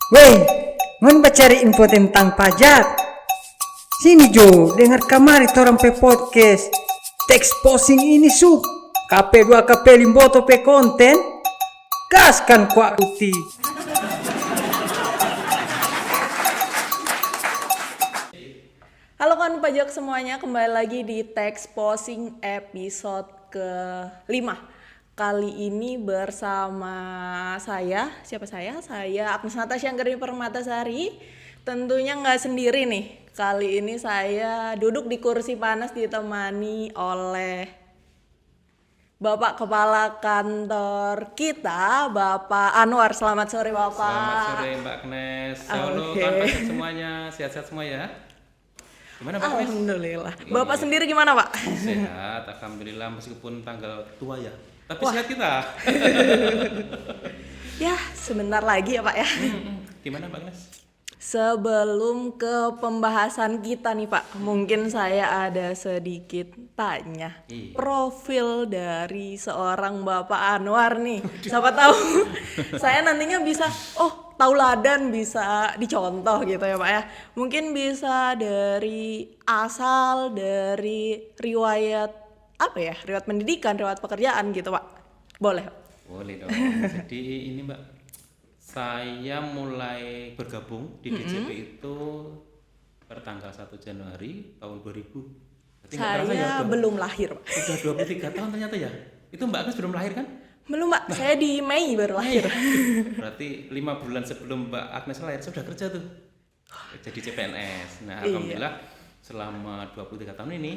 Weh, mau cari info tentang pajak? Sini Jo, dengar kamari torang pe podcast. Teks posting ini su. KP2 KP Limboto pe konten. Gaskan kuak uti. Halo kawan pajak semuanya, kembali lagi di Teks Posting episode ke-5. Kali ini bersama saya, Saya Agnes Natasha Anggreni Permatasari. Tentunya nggak sendiri nih. Kali ini saya duduk di kursi panas ditemani oleh Bapak Kepala Kantor kita, Bapak Anwar. Selamat sore Bapak. Selamat sore Mbak Agnes. Halo kawan pajak semuanya, sehat-sehat semua ya. Gimana Mbak Agnes? Alhamdulillah. Bapak sendiri gimana Pak? Sehat, alhamdulillah meskipun tanggal tua ya. Tapi sehat kita. Ya, sebentar lagi ya Pak ya. Gimana Mbak Agnes? Sebelum ke pembahasan kita nih Pak, mungkin saya ada sedikit tanya. Iya. Profil dari seorang Bapak Anwar nih. Siapa tahu saya nantinya bisa, tauladan bisa dicontoh gitu ya Pak ya. Mungkin bisa dari asal, dari riwayat riwayat pendidikan, riwayat pekerjaan gitu Pak. Boleh Pak? Boleh dong. Jadi ini Mbak, saya mulai bergabung di DJP itu pertanggal 1 Januari tahun 2000. Berarti nggak terasa ya, Saya belum lahir Pak. udah 23 tahun ternyata ya. Itu Mbak Agnes belum lahir kan? Belum Pak, saya di Mei baru lahir. Berarti 5 bulan sebelum Mbak Agnes lahir saya sudah kerja tuh. Jadi CPNS. Nah, Iya. alhamdulillah selama 23 tahun ini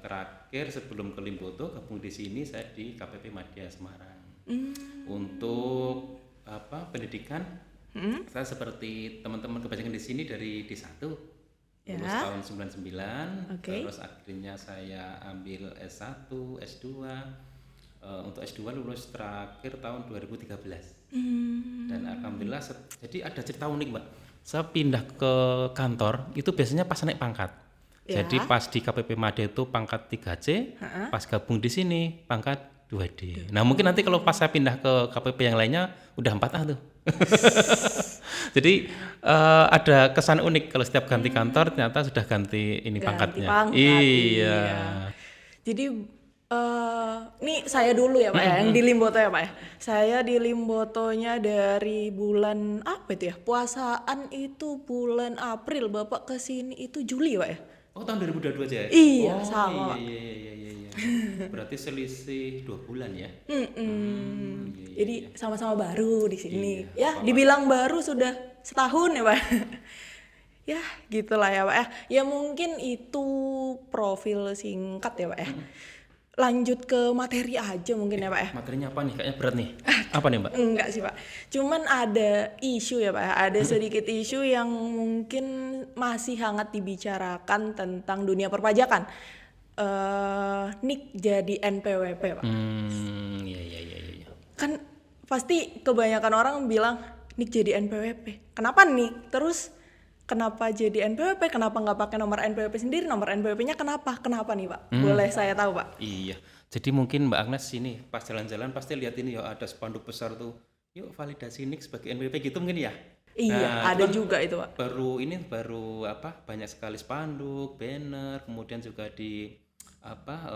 terakhir sebelum ke Limboto gabung di sini saya di KPP Madya Semarang. Untuk pendidikan saya seperti teman-teman kebanyakan di sini dari D1 Ya. lulus tahun 99. Oke. Terus akhirnya saya ambil S1, S2. Untuk S2 lulus terakhir tahun 2013. Dan alhamdulillah jadi ada cerita unik Mbak. Saya pindah ke kantor itu biasanya pas naik pangkat. Ya. Jadi pas di KPP Madya itu pangkat 3C, pas gabung di sini pangkat 2D. Nah mungkin nanti kalau pas saya pindah ke KPP yang lainnya udah 4A tuh. Jadi ada kesan unik kalau setiap ganti kantor ternyata sudah ganti ini Ganti pangkatnya. pangkat, Iya. Jadi ini saya dulu ya Pak ya, yang di Limboto ya Pak ya. Saya di Limbotonya dari bulan apa itu ya? Puasaan itu bulan April, Bapak kesini itu Juli Pak ya? Oh tahun 2022 aja ya? Iya, Oh, sama. Iya. Berarti selisih 2 bulan ya? Iya. Jadi sama-sama baru di sini. Iya, Ya, dibilang baru sudah setahun ya Pak. Ya, gitulah ya Pak ya. Ya mungkin itu profil singkat ya Pak ya. Lanjut ke materi aja mungkin ya Pak ya. Materinya apa nih? Kayaknya berat nih. Apa nih Mbak? Enggak sih Pak, cuman ada isu ya Pak ya, ada sedikit isu yang mungkin masih hangat dibicarakan tentang dunia perpajakan. Nik jadi NPWP Pak. Iya. Kan pasti kebanyakan orang bilang Nik jadi NPWP. Kenapa Nik? Terus kenapa jadi NPWP? Kenapa nggak pakai nomor NPWP sendiri? Nomor NPWP-nya kenapa? Kenapa nih Pak? Boleh saya tahu Pak? Iya. Jadi mungkin Mbak Agnes sini pas jalan-jalan pasti lihat ini ya ada spanduk besar tuh. Yuk validasi NIK sebagai NPWP gitu mungkin ya. Iya, ada itu kan juga itu Pak. baru banyak sekali spanduk, banner, kemudian juga di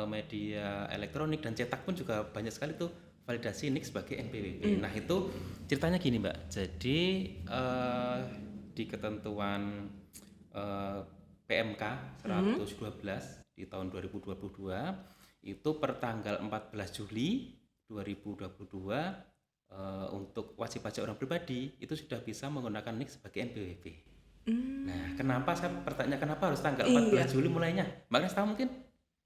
media elektronik dan cetak pun juga banyak sekali tuh validasi NIK sebagai NPWP. Nah itu ceritanya gini Mbak. Jadi di ketentuan PMK 112 di tahun 2022 itu per tanggal 14 Juli 2022 untuk wajib pajak orang pribadi itu sudah bisa menggunakan NIK sebagai NPWP. Nah, kenapa saya bertanya kenapa harus tanggal 14 Juli mulainya? Makanya tahu mungkin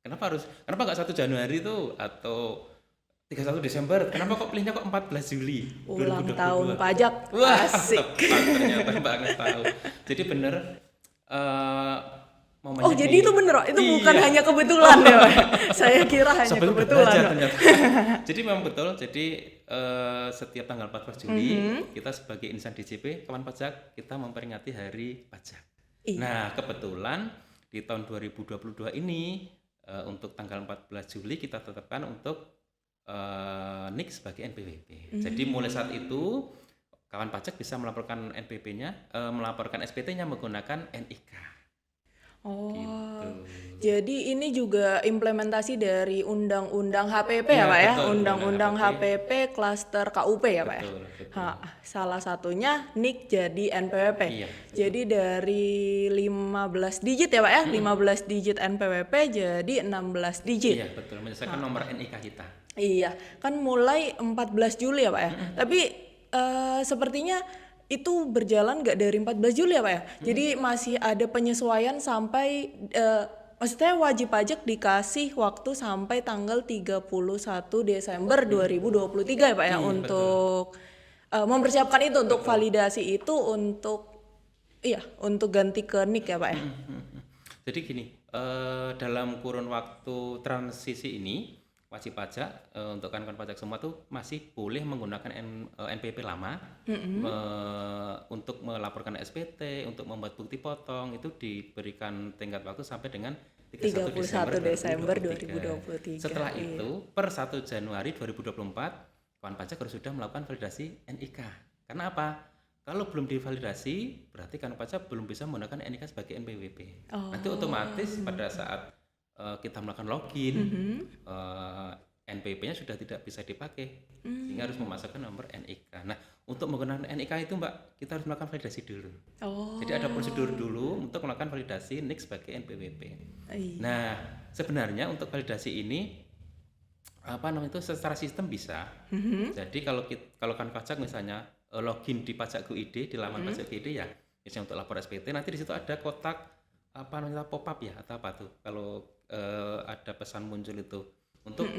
kenapa nggak 1 Januari itu atau 31 Desember? Kenapa kok pilihnya kok 14 Juli Ulang 2022? tahun pajak. Wah, Asik. tepat ternyata Mbak Agnes tahu. Jadi bener Oh jadi itu bener Pak? Itu bukan hanya kebetulan ya Pak? Saya kira hanya Sampai udah kebetulan belajar Pak. ternyata. Jadi memang betul. Jadi setiap tanggal 14 Juli kita sebagai insan DJP kawan pajak kita memperingati hari pajak. Iya. Nah kebetulan di tahun 2022 ini untuk tanggal 14 Juli kita tetapkan untuk NIK sebagai NPWP. Jadi mulai saat itu kawan pajak bisa melaporkan NPWP-nya, melaporkan SPT-nya menggunakan NIK. Oh, Gitu. jadi ini juga implementasi dari Undang-Undang HPP ya Ya, Pak ya? betul, Undang-Undang Undang-Undang HPP klaster KUP ya Pak ya? Betul, betul. Salah satunya NIK jadi NPWP. Iya. Jadi dari 15 digit ya Pak ya? 15 digit NPWP jadi 16 digit. Iya, betul. Menyesuaikan nomor NIK kita. Iya, kan mulai 14 Juli ya Pak ya. Tapi sepertinya itu berjalan nggak dari 14 Juli ya Pak ya. Jadi masih ada penyesuaian sampai maksudnya wajib pajak dikasih waktu sampai tanggal 31 Desember 2023 ya Pak ya untuk mempersiapkan itu untuk validasi itu untuk ganti ke NIK ya Pak ya. Jadi gini, dalam kurun waktu transisi ini wajib pajak untuk kawan pajak semua tuh masih boleh menggunakan NPWP lama untuk melaporkan SPT, untuk membuat bukti potong itu diberikan tenggat waktu sampai dengan 31 Desember 2023. Setelah itu per 1 Januari 2024 kawan pajak harus sudah melakukan validasi NIK. Karena apa? Kalau belum divalidasi berarti kawan pajak belum bisa menggunakan NIK sebagai NPWP. Nanti otomatis pada saat kita melakukan login, NPWP-nya sudah tidak bisa dipakai, sehingga harus memasukkan nomor NIK. Nah, untuk menggunakan NIK itu Mbak, kita harus melakukan validasi dulu. Jadi ada prosedur dulu untuk melakukan validasi NIK sebagai NPWP. Nah, sebenarnya untuk validasi ini itu secara sistem bisa. Jadi kalau kan pajak misalnya login di Pajak Go ID di laman Pajak Go ID ya, misalnya untuk lapor SPT, nanti di situ ada kotak pop-up ya atau apa tuh kalau ada pesan muncul itu untuk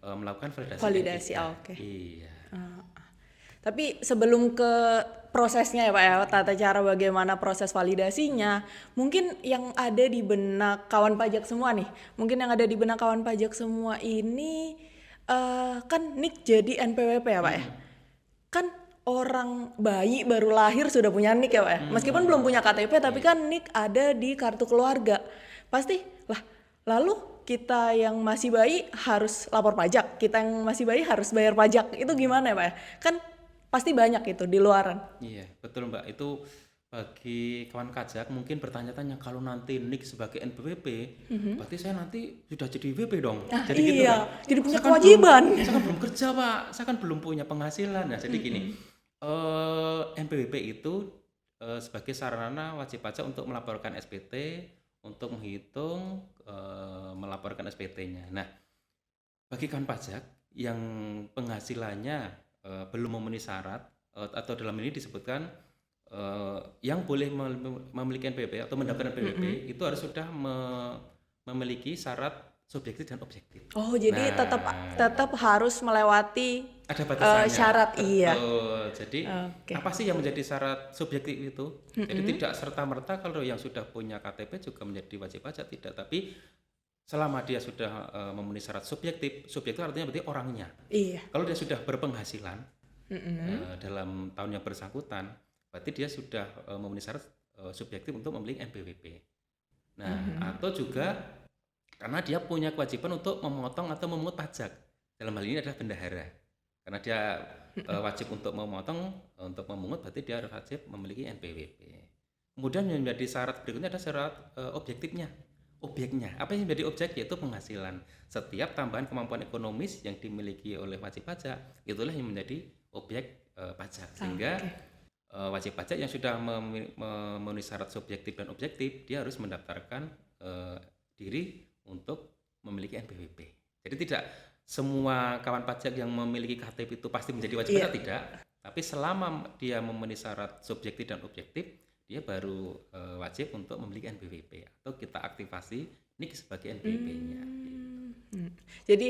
melakukan validasi. Oke. Iya. Tapi sebelum ke prosesnya ya Pak ya, tata cara bagaimana proses validasinya, mungkin yang ada di benak kawan pajak semua nih, ini kan NIK jadi NPWP ya Pak ya, kan orang bayi baru lahir sudah punya NIK ya Pak ya, meskipun belum punya KTP tapi kan NIK ada di kartu keluarga, pasti lah. Lalu kita yang masih bayi harus lapor pajak, kita yang masih bayi harus bayar pajak, itu gimana ya Pak ya? Kan pasti banyak itu di luaran. Iya, betul Mbak. Itu bagi kawan pajak mungkin bertanya-tanya kalau nanti NIK sebagai NPWP, berarti saya nanti sudah jadi WP dong. Jadi gitu kan. Jadi punya kewajiban. Saya kan belum kerja Pak, saya kan belum punya penghasilan. Nah, jadi gini, NPWP itu sebagai sarana wajib pajak untuk melaporkan SPT, untuk menghitung, melaporkan SPT-nya. Nah, bagi kawan pajak yang penghasilannya belum memenuhi syarat atau dalam ini disebutkan yang boleh memiliki NPWP atau mendapatkan NPWP itu harus sudah memiliki syarat subjektif dan objektif. Oh, jadi tetap harus melewati ada batasannya. Syarat. Iya. Jadi apa sih yang menjadi syarat subjektif itu? Jadi tidak serta-merta kalau yang sudah punya KTP juga menjadi wajib pajak, tidak, tapi selama dia sudah memenuhi syarat subjektif artinya berarti orangnya. Iya. Kalau dia sudah berpenghasilan dalam tahun yang bersangkutan, berarti dia sudah memenuhi syarat subjektif untuk memiliki NPWP. Nah, atau juga karena dia punya kewajiban untuk memotong atau memungut pajak. Dalam hal ini adalah bendahara. Karena dia wajib untuk memotong, untuk memungut, berarti dia harus wajib memiliki NPWP. Kemudian yang menjadi syarat berikutnya adalah syarat objektifnya. Objeknya, apa yang menjadi objek yaitu penghasilan. Setiap tambahan kemampuan ekonomis yang dimiliki oleh wajib pajak, itulah yang menjadi objek pajak. Sehingga wajib pajak yang sudah memenuhi syarat subjektif dan objektif, dia harus mendaftarkan diri untuk memiliki NPWP. Jadi tidak semua kawan pajak yang memiliki KTP itu pasti menjadi wajib pajak, tidak. Tapi selama dia memenuhi syarat subjektif dan objektif, dia baru wajib untuk memiliki NPWP atau kita aktifasi NIK sebagai NPWP-nya. Jadi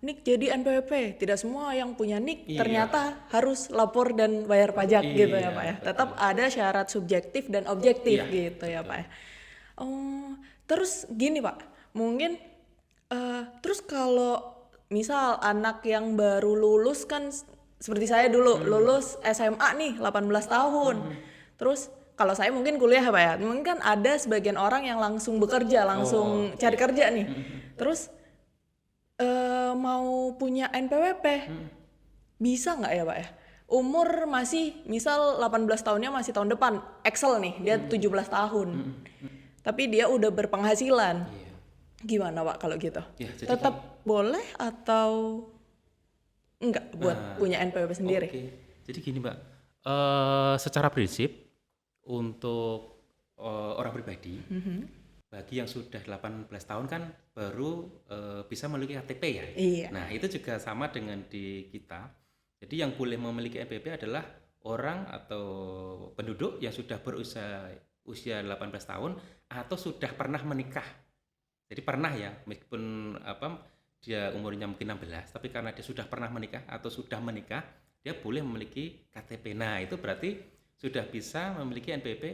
NIK jadi NPWP, tidak semua yang punya NIK ternyata harus lapor dan bayar pajak gitu ya Pak ya. Tetap ada syarat subjektif dan objektif gitu ya Pak ya. Terus gini Pak, mungkin terus kalau misal anak yang baru lulus kan seperti saya dulu lulus SMA nih 18 tahun. Terus kalau saya mungkin kuliah Pak ya, mungkin kan ada sebagian orang yang langsung bekerja, langsung cari kerja nih. Terus mau punya NPWP, bisa nggak ya Pak ya? umur masih misal 18 tahunnya masih tahun depan Excel nih dia 17 tahun. Tapi dia udah berpenghasilan. Iya. Gimana Pak kalau gitu? Ya, jadi Tetap boleh atau enggak buat punya NPWP sendiri? Oke. Jadi gini Mbak, secara prinsip untuk orang pribadi, bagi yang sudah 18 tahun kan baru bisa memiliki KTP ya. Iya. Nah itu juga sama dengan di kita. Jadi yang boleh memiliki NPWP adalah orang atau penduduk yang sudah usia 18 tahun atau sudah pernah menikah. Jadi pernah ya, meskipun dia umurnya mungkin 16, tapi karena dia sudah pernah menikah atau sudah menikah, dia boleh memiliki KTP. Nah, itu berarti sudah bisa memiliki NPWP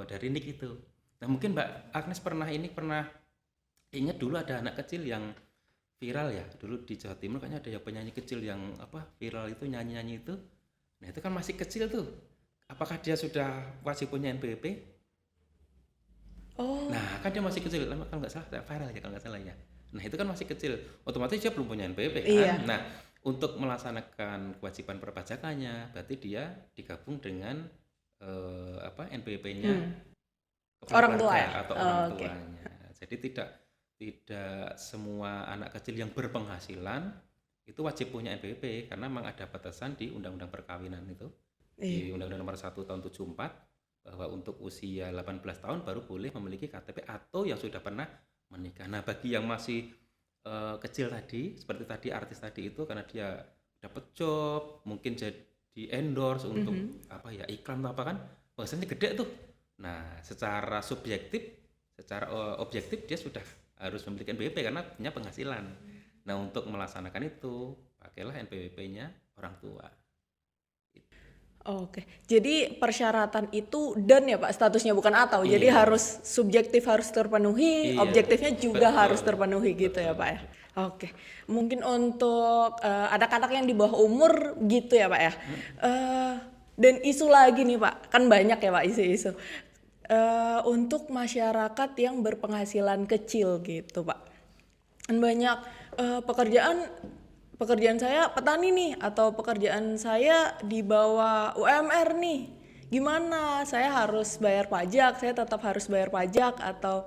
dari NIK itu. Nah, mungkin Mbak Agnes pernah ingat dulu ada anak kecil yang viral ya, dulu di Jawa Timur kayaknya ada yang penyanyi kecil yang viral itu nyanyi-nyanyi itu. Nah, itu kan masih kecil tuh. Apakah dia sudah wajib punya NPWP? Oh, Nah, kan dia masih kecil, kalau nggak salah viral ya kalau nggak salah ya. Nah, itu kan masih kecil, otomatis dia belum punya NPWP kan. Iya. Nah, untuk melaksanakan kewajiban perpajakannya, berarti dia digabung dengan NPWP-nya kepala Orang tua keluarga ya? atau Oh, orang oke. tuanya. Jadi tidak semua anak kecil yang berpenghasilan itu wajib punya NPWP karena memang ada batasan di Undang-Undang Perkawinan itu. Di Undang-Undang Nomor 1 Tahun 74 bahwa untuk usia 18 tahun baru boleh memiliki KTP atau yang sudah pernah menikah. Nah, bagi yang masih kecil tadi, seperti tadi artis tadi itu karena dia dapat job, mungkin jadi endorse untuk iklan atau apa kan, bahasanya gede tuh. Nah, secara objektif dia sudah harus memiliki NPWP karena punya penghasilan. Nah, untuk melaksanakan itu pakailah NPWP-nya orang tua. Oke, jadi persyaratan itu dan ya Pak statusnya bukan atau, jadi Iya. harus subjektif harus terpenuhi, Iya, objektifnya juga betul. harus terpenuhi gitu ya Pak ya. Oke, mungkin untuk anak-anak yang di bawah umur gitu ya Pak ya. Dan isu lagi nih Pak, kan banyak ya Pak isu-isu. Untuk masyarakat yang berpenghasilan kecil gitu Pak, kan banyak pekerjaan saya petani nih atau pekerjaan saya di bawah UMR nih. Gimana? Saya harus bayar pajak, saya tetap harus bayar pajak atau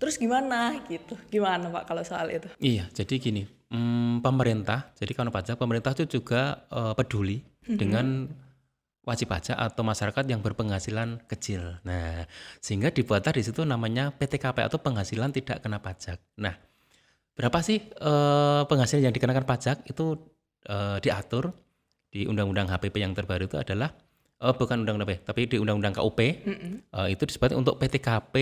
terus gimana gitu. Gimana Pak kalau soal itu? Iya, jadi gini, pemerintah, jadi kalau pemerintah itu juga peduli dengan wajib pajak atau masyarakat yang berpenghasilan kecil. Nah, sehingga dibuatlah di situ namanya PTKP atau penghasilan tidak kena pajak. Nah, berapa sih penghasilan yang dikenakan pajak itu diatur di Undang-Undang HPP yang terbaru itu adalah bukan Undang-Undang HPP, tapi di Undang-Undang KUP itu disebutkan untuk PTKP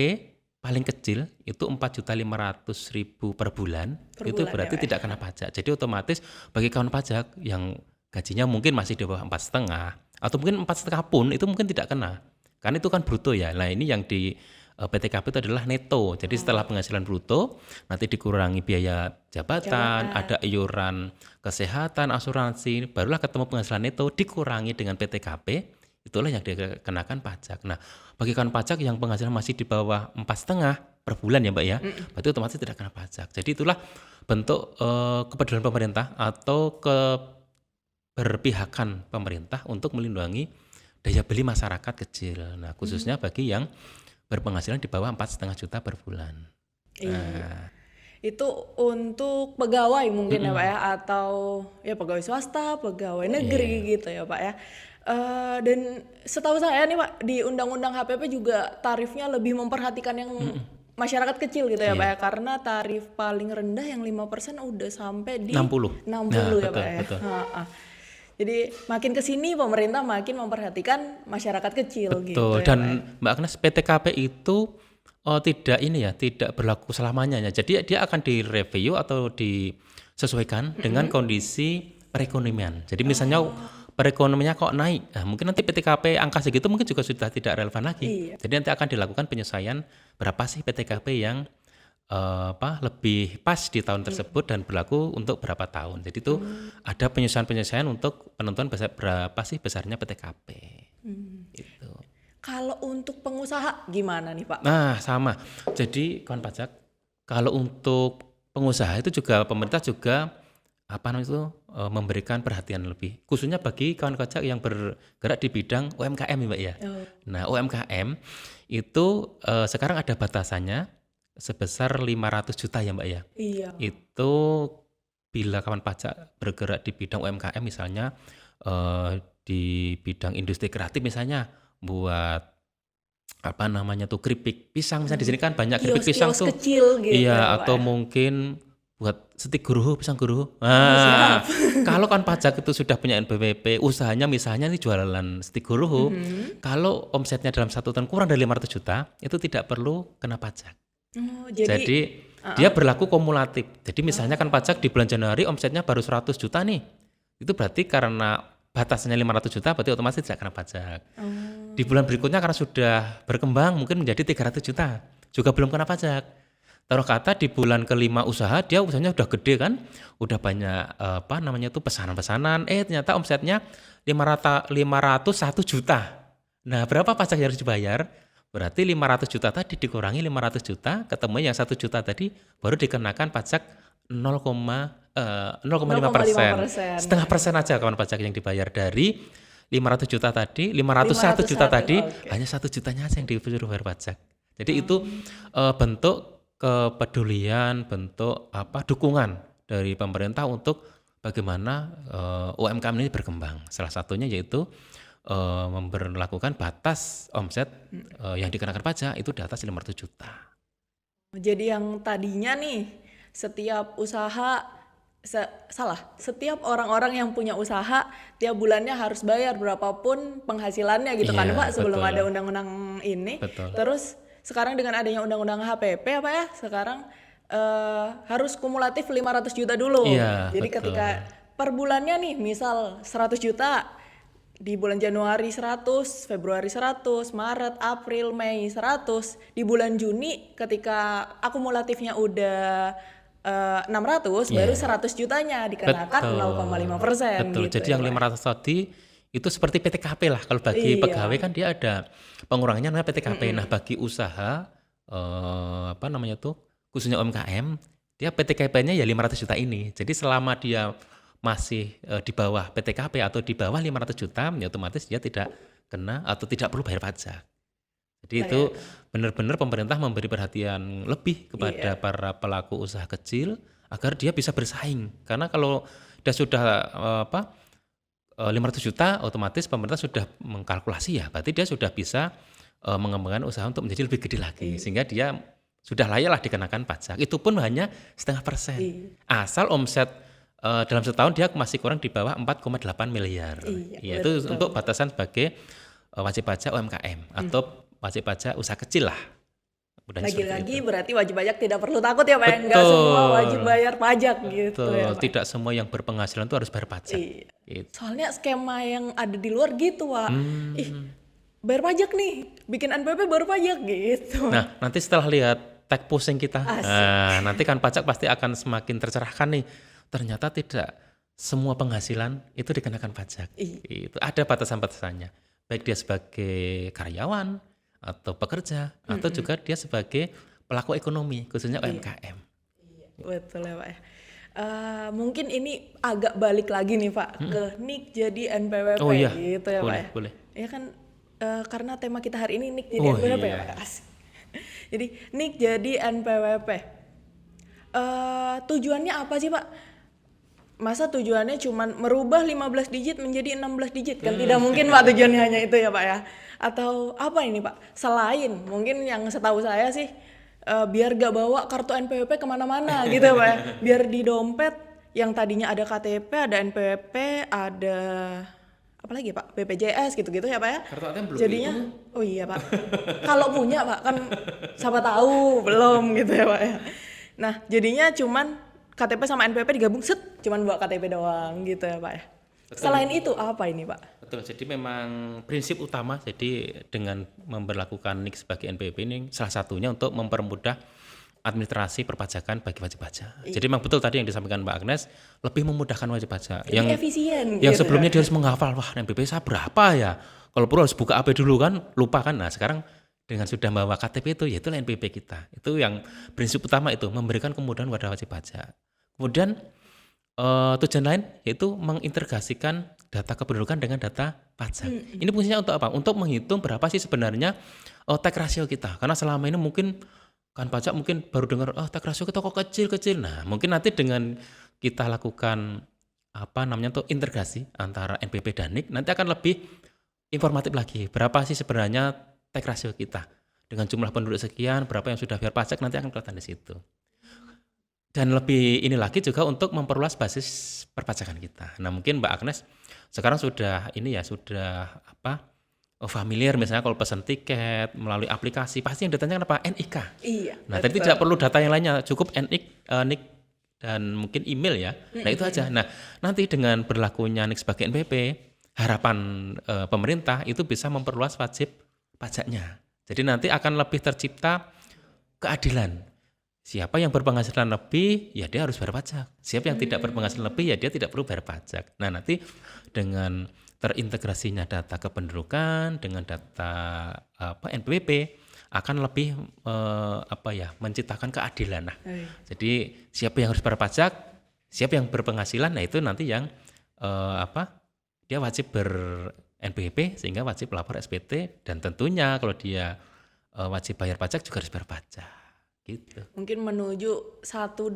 paling kecil itu 4.500.000 per bulan, itu bulan berarti ya, Pak? tidak kena pajak. Jadi otomatis bagi kawan pajak yang gajinya mungkin masih di bawah 4,5 atau mungkin 4,5 pun itu mungkin tidak kena, karena itu kan bruto ya. Nah, ini yang di PTKP itu adalah neto. Jadi setelah penghasilan bruto nanti dikurangi biaya jabatan, ada iuran kesehatan, asuransi, barulah ketemu penghasilan neto dikurangi dengan PTKP, itulah yang dikenakan pajak. Nah, bagi kawan pajak yang penghasilan masih di bawah 4,5 per bulan ya Mbak ya, berarti otomatis tidak kena pajak. Jadi itulah bentuk kepedulian pemerintah atau keberpihakan pemerintah untuk melindungi daya beli masyarakat kecil. Nah, khususnya bagi yang berpenghasilan di bawah 4,5 juta per bulan. Iya. Itu untuk pegawai mungkin ya Pak ya, atau ya pegawai swasta, pegawai negeri gitu ya Pak ya. Dan setahu saya nih Pak, di Undang-Undang HPP juga tarifnya lebih memperhatikan yang masyarakat kecil gitu ya Pak ya, karena tarif paling rendah yang 5% udah sampai di 60. 60 Nah, ya betul, Pak ya. betul. Jadi makin kesini pemerintah makin memperhatikan masyarakat kecil gitu Betul. ya Dan Pak ya. Mbak Agnes, PTKP itu tidak berlaku selamanya ya. Jadi dia akan direview atau disesuaikan dengan kondisi perekonomian. Jadi misalnya perekonomiannya kok naik, nah, mungkin nanti PTKP angka segitu mungkin juga sudah tidak relevan lagi. Iya. Jadi nanti akan dilakukan penyesuaian berapa sih PTKP yang lebih pas di tahun tersebut dan berlaku untuk berapa tahun. Jadi itu ada penyesuaian untuk penentuan berapa sih besarnya PTKP. Gitu. Kalau untuk pengusaha gimana nih Pak? Nah, sama. Jadi kawan pajak, kalau untuk pengusaha itu juga pemerintah juga apa namanya itu memberikan perhatian lebih, khususnya bagi kawan pajak yang bergerak di bidang UMKM ya Mbak ya. Nah UMKM itu sekarang ada batasannya sebesar 500 juta ya Mbak ya. Iya. Itu bila kawan pajak bergerak di bidang UMKM misalnya di bidang industri kreatif misalnya buat apa namanya tuh keripik pisang misalnya di sini kan banyak keripik pisang Kios-kios tuh. kecil gitu Iya, ya, Pak, atau ya? mungkin buat stik guruh, pisang guruh. Nah, kalau kan pajak itu sudah punya NPWP, usahanya misalnya nih jualan stik guruh, kalau omsetnya dalam 1 tahun kurang dari 500 juta, itu tidak perlu kena pajak. Oh, Jadi dia berlaku kumulatif. Jadi misalnya kan pajak di bulan Januari omsetnya baru 100 juta nih. Itu berarti karena batasnya 500 juta berarti otomatis tidak kena pajak. Di bulan berikutnya karena sudah berkembang mungkin menjadi 300 juta, juga belum kena pajak. Taruh kata di bulan kelima usaha, dia usahanya udah gede kan, udah banyak apa namanya tuh pesanan-pesanan, ternyata omsetnya 501 juta. Nah berapa pajak yang harus dibayar? Berarti 500 juta tadi dikurangi 500 juta, ketemu yang 1 juta tadi baru dikenakan pajak 0,5%. Setengah persen aja kawan pajak yang dibayar dari 500 juta tadi, 501 juta tadi, hanya 1 jutanya aja yang disuruh bayar pajak. Jadi itu bentuk kepedulian, bentuk apa dukungan dari pemerintah untuk bagaimana UMKM ini berkembang. Salah satunya yaitu memberlakukan batas omset yang dikenakan pajak itu di atas 500 juta. Jadi yang tadinya nih setiap usaha setiap orang-orang yang punya usaha tiap bulannya harus bayar berapapun penghasilannya gitu kan Iya, Pak sebelum betul. ada undang-undang ini. Betul. Terus sekarang dengan adanya undang-undang HPP apa ya sekarang harus kumulatif 500 juta dulu. Iya, Jadi betul. ketika per bulannya nih misal 100 juta di bulan Januari 100, Februari 100, Maret, April, Mei 100, di bulan Juni ketika akumulatifnya udah 600 baru 100 jutanya dikenakan 0,5% Betul. gitu. Jadi yang 500 tadi itu seperti PTKP lah. Kalau bagi pegawai kan dia ada pengurangannya namanya PTKP. Nah, bagi usaha apa namanya tuh khususnya UMKM, dia PTKP-nya ya 500 juta ini. Jadi selama dia masih di bawah PTKP atau di bawah 500 juta, ya otomatis dia tidak kena atau tidak perlu bayar pajak. Jadi itu benar-benar pemerintah memberi perhatian lebih kepada para pelaku usaha kecil agar dia bisa bersaing. Karena kalau dia sudah 500 juta, otomatis pemerintah sudah mengkalkulasi ya, berarti dia sudah bisa mengembangkan usaha untuk menjadi lebih gede lagi, sehingga dia sudah layak lah dikenakan pajak. Itu pun hanya 0,5%. Asal omset dalam setahun dia masih kurang di bawah 4,8 miliar. Iya, itu untuk batasan sebagai wajib pajak UMKM atau wajib pajak usaha kecil lah. Lagi-lagi berarti wajib pajak tidak perlu takut ya Pak, enggak semua wajib bayar pajak gitu ya Pak. Tidak semua yang berpenghasilan itu harus bayar pajak. Gitu. Soalnya skema yang ada di luar gitu Pak. Bayar pajak nih, bikin NPWP baru pajak gitu. Nah, nanti setelah lihat tag posting kita, nanti kan pajak pasti akan semakin tercerahkan nih. Ternyata tidak semua penghasilan itu dikenakan pajak. Itu ada batasan-batasannya. Baik dia sebagai karyawan atau pekerja atau juga dia sebagai pelaku ekonomi khususnya UMKM. Betul ya Pak ya. Mungkin ini agak balik lagi nih Pak ke NIK jadi NPWP gitu ya Pak ya. Boleh. Ya kan karena tema kita hari ini NIK jadi NPWP ya Pak. Asik. Jadi NIK jadi NPWP. Tujuannya apa sih Pak? Masa tujuannya cuma merubah 15 digit menjadi 16 digit kan tidak mungkin Pak tujuannya hanya itu ya Pak ya. Atau apa ini Pak? Selain mungkin yang setahu saya sih biar gak bawa kartu NPWP kemana-mana gitu Pak ya. Biar di dompet yang tadinya ada KTP, ada NPWP, ada apa lagi Pak? BPJS gitu-gitu ya Pak ya. Kartu ATM belum. Jadinya oh iya Pak. Kalau punya Pak kan siapa tahu belum gitu ya Pak ya. Nah jadinya cuman KTP sama NPWP digabung cuman bawa KTP doang gitu ya Pak ya. Betul. Selain itu apa ini Pak? Betul, jadi memang prinsip utama jadi dengan memberlakukan NIK sebagai NPWP ini salah satunya untuk mempermudah administrasi perpajakan bagi wajib pajak. Jadi memang betul tadi yang disampaikan Mbak Agnes, lebih memudahkan wajib pajak. Yang efisien yang gitu sebelumnya ya. dia harus menghafal, wah NPWP saya berapa ya? Kalau perlu harus buka AP dulu kan, lupa kan. Nah sekarang dengan sudah membawa KTP itu, yaitu NPWP kita. Itu yang prinsip utama itu, memberikan kemudahan pada wajib pajak. Kemudian Tujuan lain yaitu mengintegrasikan data kependudukan dengan data pajak. Ini fungsinya untuk apa? Untuk menghitung berapa sih sebenarnya tax ratio kita. Karena selama ini mungkin kan pajak mungkin baru dengar tax ratio kita kok kecil-kecil. Nah, mungkin nanti dengan kita lakukan apa namanya tuh integrasi antara NPWP dan NIK nanti akan lebih informatif lagi. Berapa sih sebenarnya tax ratio kita? Dengan jumlah penduduk sekian, berapa yang sudah bayar pajak nanti akan kelihatan di situ. Dan lebih ini lagi juga untuk memperluas basis perpajakan kita. Nah, mungkin Mbak Agnes sekarang sudah ini ya sudah apa familiar misalnya kalau pesan tiket melalui aplikasi pasti yang ditanyakan apa NIK. Iya. Nah, tadi tidak perlu data yang lainnya, cukup NIK dan mungkin email ya. Nah, itu aja. Nah, nanti dengan berlakunya NIK sebagai NPWP, harapan pemerintah itu bisa memperluas wajib pajaknya. Jadi nanti akan lebih tercipta keadilan. Siapa yang berpenghasilan lebih, ya dia harus bayar pajak. Siapa yang tidak berpenghasilan lebih, ya dia tidak perlu bayar pajak. Nah, nanti dengan terintegrasinya data kependudukan dengan data NPWP akan lebih menciptakan keadilan. Nah, jadi siapa yang harus bayar pajak, siapa yang berpenghasilan, nah itu nanti yang dia wajib ber-NPWP sehingga wajib lapor SPT dan tentunya kalau dia wajib bayar pajak juga harus bayar pajak. Gitu. Mungkin menuju satu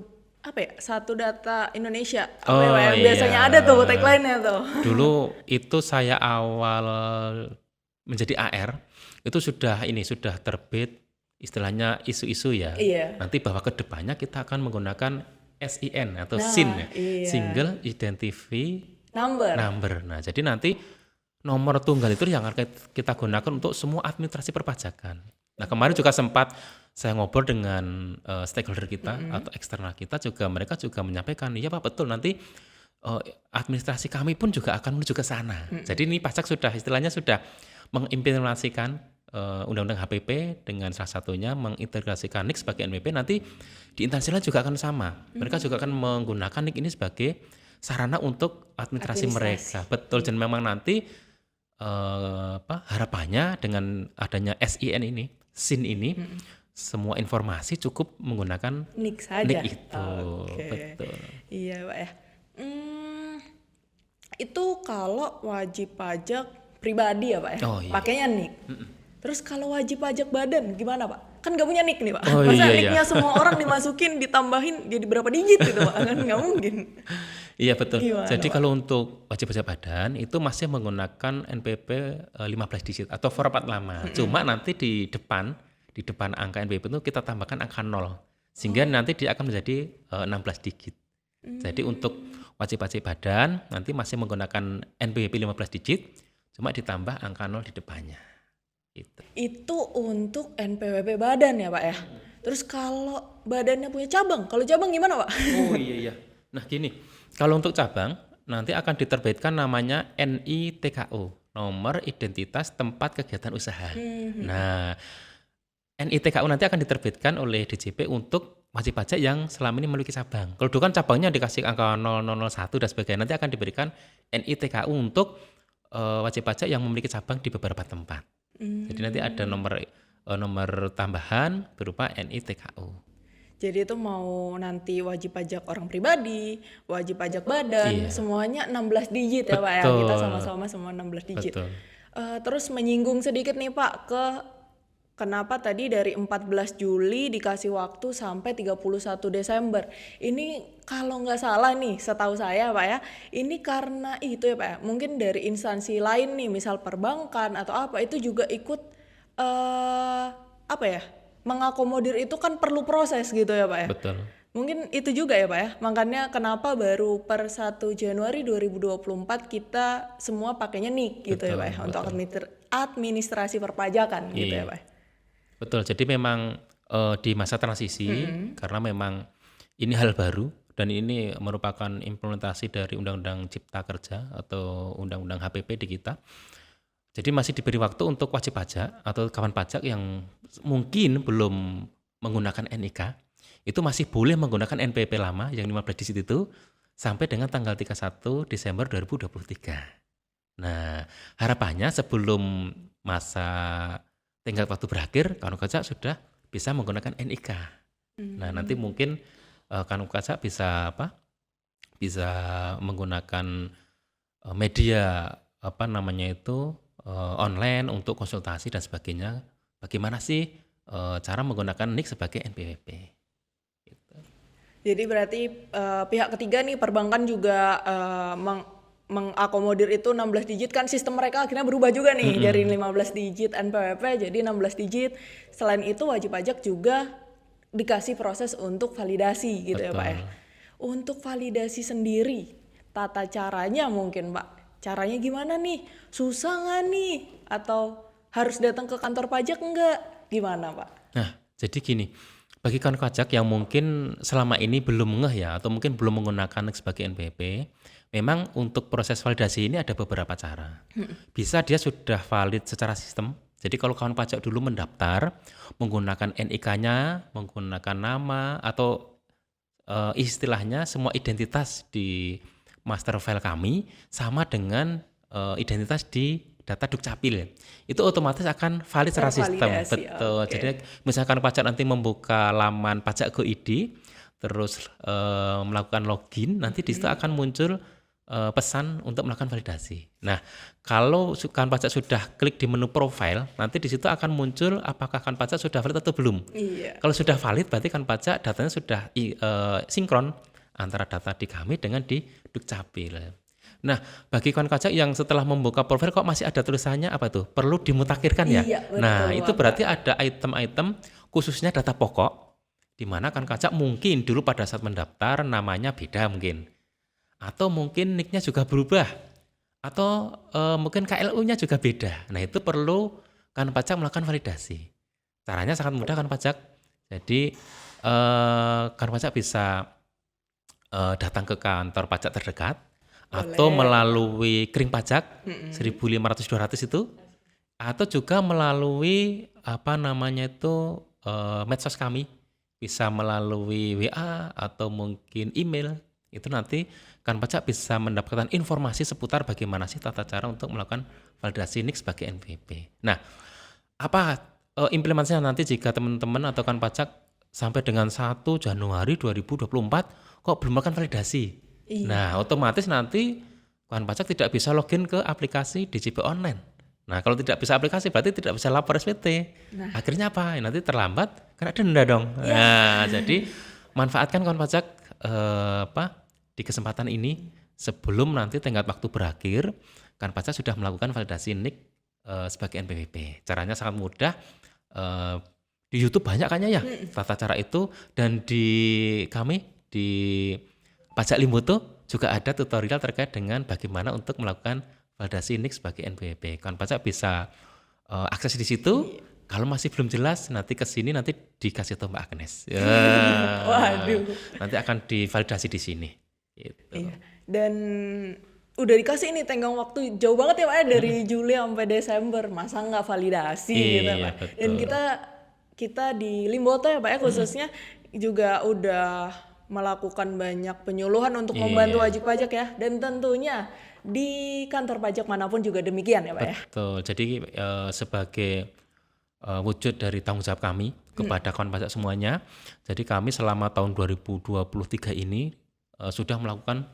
data Indonesia Oh, yang biasanya ada tuh tagline-nya tuh. Dulu itu saya awal menjadi AR itu sudah terbit istilahnya isu-isu ya. Iya. Nanti bahwa ke depannya kita akan menggunakan SIN atau SIN ya. Iya. Single Identify Number. Nah, jadi nanti nomor tunggal itu yang akan kita gunakan untuk semua administrasi perpajakan. Nah, kemarin juga sempat saya ngobrol dengan stakeholder kita atau eksternal kita juga, mereka juga menyampaikan, iya Pak betul nanti administrasi kami pun juga akan menuju ke sana. Jadi ini pajak istilahnya sudah mengimplementasikan Undang-Undang HPP dengan salah satunya mengintegrasikan NIK sebagai NPWP, nanti di instansi lain juga akan sama. Mereka juga akan menggunakan NIK ini sebagai sarana untuk administrasi mereka. Betul, dan memang nanti harapannya dengan adanya SIN ini semua informasi cukup menggunakan NIK saja. NIK itu. Betul. Iya, Pak ya. Itu kalau wajib pajak pribadi ya, Pak ya. Oh, iya. Pakainya NIK. Terus kalau wajib pajak badan gimana, Pak? Kan nggak punya NIK nih, Pak. Oh, masa iya, NIK-nya semua orang dimasukin, ditambahin jadi berapa digit gitu, Pak? Kan nggak mungkin. Iya betul. Gimana, jadi Pak? kalau untuk wajib pajak badan itu masih menggunakan NPWP 15 digit atau format lama. Cuma nanti di depan angka NPWP itu kita tambahkan angka 0. Sehingga nanti dia akan menjadi 16 digit. Jadi untuk wajib pajak badan nanti masih menggunakan NPWP 15 digit, cuma ditambah angka 0 di depannya. Gitu. Itu untuk NPWP badan ya, Pak ya. Terus kalau badannya punya cabang, kalau cabang gimana, Pak? Oh iya. Nah gini, kalau untuk cabang nanti akan diterbitkan namanya NITKU, nomor identitas tempat kegiatan usaha. Nah, NITKU nanti akan diterbitkan oleh DJP untuk wajib pajak yang selama ini memiliki cabang. Kalau dulu kan cabangnya dikasih angka 0001 dan sebagainya, nanti akan diberikan NITKU untuk wajib pajak yang memiliki cabang di beberapa tempat. Jadi nanti ada nomor tambahan berupa NITKU. Jadi itu mau nanti wajib pajak orang pribadi, wajib pajak badan, semuanya 16 digit ya, Pak ya. Kita sama-sama semua 16 digit. Betul. Terus menyinggung sedikit nih, Pak, ke kenapa tadi dari 14 Juli dikasih waktu sampai 31 Desember. Ini kalau nggak salah nih, setahu saya Pak ya, ini karena itu ya Pak ya, mungkin dari instansi lain nih, misal perbankan atau apa, itu juga ikut mengakomodir itu kan perlu proses gitu ya Pak ya. Betul. Mungkin itu juga ya Pak ya, makanya kenapa baru per 1 Januari 2024 kita semua pakainya NIK gitu ya Pak ya, untuk administrasi perpajakan gitu ya Pak ya. Betul, jadi memang di masa transisi karena memang ini hal baru dan ini merupakan implementasi dari Undang-Undang Cipta Kerja atau Undang-Undang HPP di kita. Jadi masih diberi waktu untuk wajib pajak atau kawan pajak yang mungkin belum menggunakan NIK, itu masih boleh menggunakan NPWP lama yang 15 digit itu sampai dengan tanggal 31 Desember 2023. Nah, harapannya sebelum masa tenggat waktu berakhir, kawan pajak sudah bisa menggunakan NIK. Nah, nanti mungkin kawan pajak bisa menggunakan media online untuk konsultasi dan sebagainya. Bagaimana sih cara menggunakan NIK sebagai NPWP? Gitu. Jadi berarti pihak ketiga nih perbankan juga mengakomodir itu 16 digit kan sistem mereka akhirnya berubah juga nih dari 15 digit NPWP jadi 16 digit. Selain itu wajib pajak juga dikasih proses untuk validasi gitu. Betul. Ya Pak ya. Untuk validasi sendiri tata caranya mungkin Pak. Caranya gimana nih? Susah nggak nih? Atau harus datang ke kantor pajak nggak? Gimana Pak? Nah, jadi gini, bagi kawan pajak yang mungkin selama ini belum ngeh ya, atau mungkin belum menggunakan NIK sebagai NPWP, memang untuk proses validasi ini ada beberapa cara. Bisa dia sudah valid secara sistem. Jadi kalau kawan pajak dulu mendaftar, menggunakan NIK-nya, menggunakan nama, atau istilahnya semua identitas di master file kami sama dengan identitas di data Dukcapil. Itu otomatis akan valid secara sistem. Betul. Okay. Jadi misalkan pajak nanti membuka laman pajak Go.id, terus melakukan login, nanti di situ akan muncul pesan untuk melakukan validasi. Nah, kalau kawan pajak sudah klik di menu profile, nanti di situ akan muncul apakah kawan pajak sudah valid atau belum. Iya. Kalau sudah valid, berarti kawan pajak datanya sudah sinkron antara data di kami dengan di Dukcapil. Nah, bagi kawan pajak yang setelah membuka profil kok masih ada tulisannya apa tuh? Perlu dimutakhirkan ya? Iya, betul, nah, itu berarti ada item-item khususnya data pokok di mana kawan pajak mungkin dulu pada saat mendaftar namanya beda mungkin. Atau mungkin NIK-nya juga berubah. Atau mungkin KLU-nya juga beda. Nah, itu perlu kawan pajak melakukan validasi. Caranya sangat mudah kawan pajak. Jadi kawan pajak bisa datang ke kantor pajak terdekat. Boleh. Atau melalui kering pajak 1.500-200 itu, atau juga melalui medsos kami, bisa melalui WA atau mungkin email. Itu nanti kan pajak bisa mendapatkan informasi seputar bagaimana sih tata cara untuk melakukan validasi NIK sebagai NPWP. Nah, apa implementasinya nanti jika teman-teman atau kan pajak sampai dengan 1 Januari 2024 kok belum melakukan validasi? Iya. Nah, otomatis nanti kawan pajak tidak bisa login ke aplikasi DJP online. Nah, kalau tidak bisa aplikasi berarti tidak bisa lapor SPT. Nah. Akhirnya apa? Nanti terlambat kena denda dong. Ya. Nah, jadi manfaatkan kawan pajak di kesempatan ini sebelum nanti tenggat waktu berakhir, kawan pajak sudah melakukan validasi NIK sebagai NPWP. Caranya sangat mudah. Di YouTube banyak kayaknya ya tata cara itu, dan di kami di Pajak Limboto juga ada tutorial terkait dengan bagaimana untuk melakukan validasi NIK sebagai NPWP. Kawan pajak bisa akses di situ. Kalau masih belum jelas, nanti ke sini nanti dikasih tahu Mbak Agnes. Ya. Waduh. Nanti akan divalidasi di sini. Gitu. Iya. Dan udah dikasih ini tenggang waktu jauh banget ya Pak, dari Juli sampai Desember. Masa nggak validasi gitu Pak. Betul. Dan kita di Limboto ya Pak ya khususnya juga udah melakukan banyak penyuluhan untuk membantu wajib pajak ya, dan tentunya di kantor pajak manapun juga demikian ya Pak ya. Betul. Jadi sebagai wujud dari tanggung jawab kami kepada kawan pajak semuanya, jadi kami selama tahun 2023 ini sudah melakukan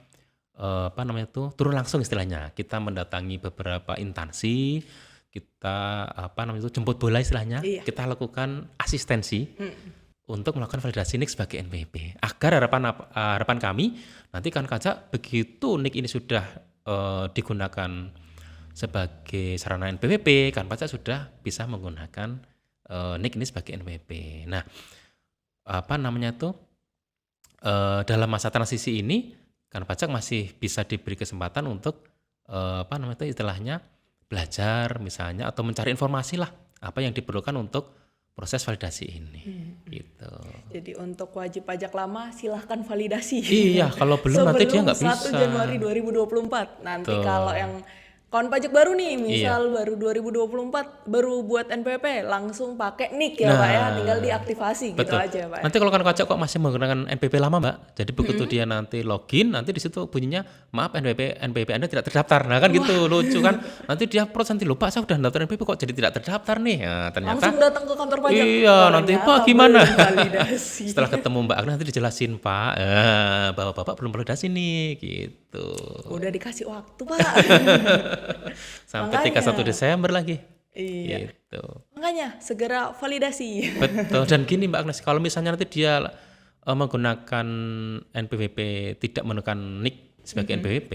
turun langsung istilahnya. Kita mendatangi beberapa instansi, kita jemput bola istilahnya. Iya. Kita lakukan asistensi untuk melakukan validasi NIK sebagai NPWP. Agar harapan kami nanti kan pajak begitu NIK ini sudah digunakan sebagai sarana NPWP, kan pajak sudah bisa menggunakan NIK ini sebagai NPWP. Nah, dalam masa transisi ini kan pajak masih bisa diberi kesempatan untuk istilahnya belajar misalnya atau mencari informasi lah apa yang diperlukan untuk proses validasi ini. Gitu. Jadi untuk wajib pajak lama silahkan validasi. Iya, kalau belum nanti dia nggak bisa. Sebelum 1 Januari 2024. Nanti kalau yang kawan pajak baru nih, Iya. misal baru 2024 baru buat NPWP, langsung pakai NIK ya Pak ya, tinggal diaktifasi gitu Betul. aja Pak. Nanti kalau kawan pajak kok masih menggunakan NPWP lama, Mbak. Jadi begitu dia nanti login, nanti di situ bunyinya maaf NPWP Anda tidak terdaftar. Nah, kan gitu lucu kan. Nanti dia approach nanti lupa saya udah daftar NPWP kok jadi tidak terdaftar nih. Nah, ternyata Langsung datang ke kantor pajak. iya, nanti Ternyata Pak gimana? belum validasi. Setelah ketemu Mbak Agnes nanti dijelasin, Pak, bahwa Bapak belum validasi nih gitu. Udah dikasih waktu Pak. Sampai 31 Desember lagi. Iya. Gitu. Makanya segera validasi. Betul. Dan gini Mbak Agnes, kalau misalnya nanti dia menggunakan NPWP tidak menggunakan NIK sebagai NPWP,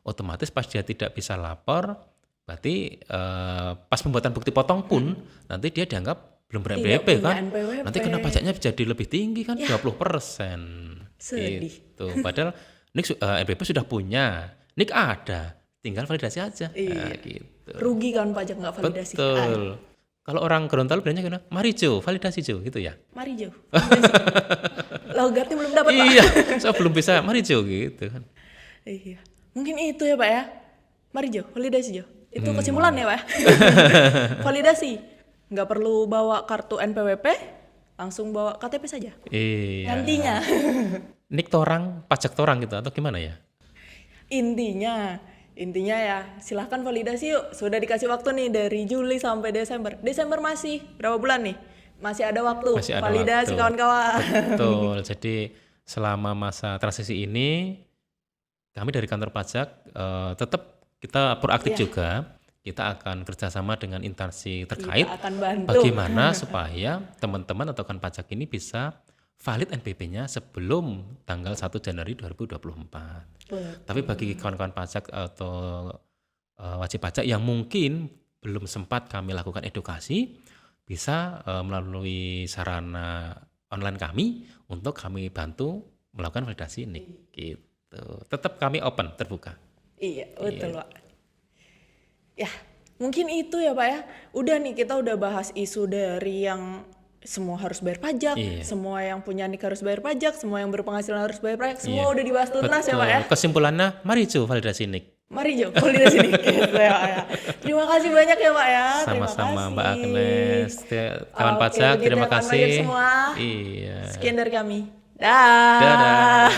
otomatis pas dia tidak bisa lapor, berarti pas pembuatan bukti potong pun nanti dia dianggap belum ber-NPWP punya kan. NPWP. Nanti kena pajaknya jadi lebih tinggi kan, 20%. Sedih. Gitu. Padahal NIK NPWP sudah punya, NIK ada, tinggal validasi aja. Nah, gitu. Rugi kan pajak nggak validasi. Betul. Kalau orang Gorontalo bilangnya gimana? Mari Jo, validasi Jo, gitu ya. Mari Jo. Validasi. Logatnya belum dapat Pak. Iya, saya belum bisa, mari Jo gitu kan. Iya. Mungkin itu ya Pak ya. Mari Jo, validasi Jo. Itu kesimpulan ya Pak. Validasi. Nggak perlu bawa kartu NPWP, langsung bawa KTP saja. Iya. Nantinya. NIK torang, pajak torang gitu atau gimana ya? Intinya ya silahkan validasi yuk. Sudah dikasih waktu nih dari Juli sampai Desember. Desember masih berapa bulan nih? Masih ada waktu. Masih ada validasi waktu. kawan-kawan. Betul. Jadi selama masa transisi ini kami dari kantor pajak tetap kita proaktif juga. Kita akan kerjasama dengan instansi terkait Kita akan bantu. bagaimana supaya teman-teman atau kan pajak ini bisa valid NPWP-nya sebelum tanggal 1 Januari 2024. Betul. Tapi bagi kawan-kawan pajak atau wajib pajak yang mungkin belum sempat kami lakukan edukasi, bisa melalui sarana online kami untuk kami bantu melakukan validasi ini. Gitu. Tetap kami open, terbuka. Iya, betul Pak. Ya, mungkin itu ya Pak ya. Udah nih kita udah bahas isu dari yang semua harus bayar pajak, Iya. semua yang punya NIK harus bayar pajak, semua yang berpenghasilan harus bayar pajak, semua udah dibahas tuntas ya Pak ya. Kesimpulannya, mari Jo validasi NIK. Mari Jo, validasi nih gitu ya Pak ya. Terima kasih banyak ya Pak ya. Sama-sama Terima Mbak kasih. Agnes, kawan Oke, pajak, begitu terima ya, kawan kasih. pajak semua. Iya. Sekian dari kami. Dah. Dadah.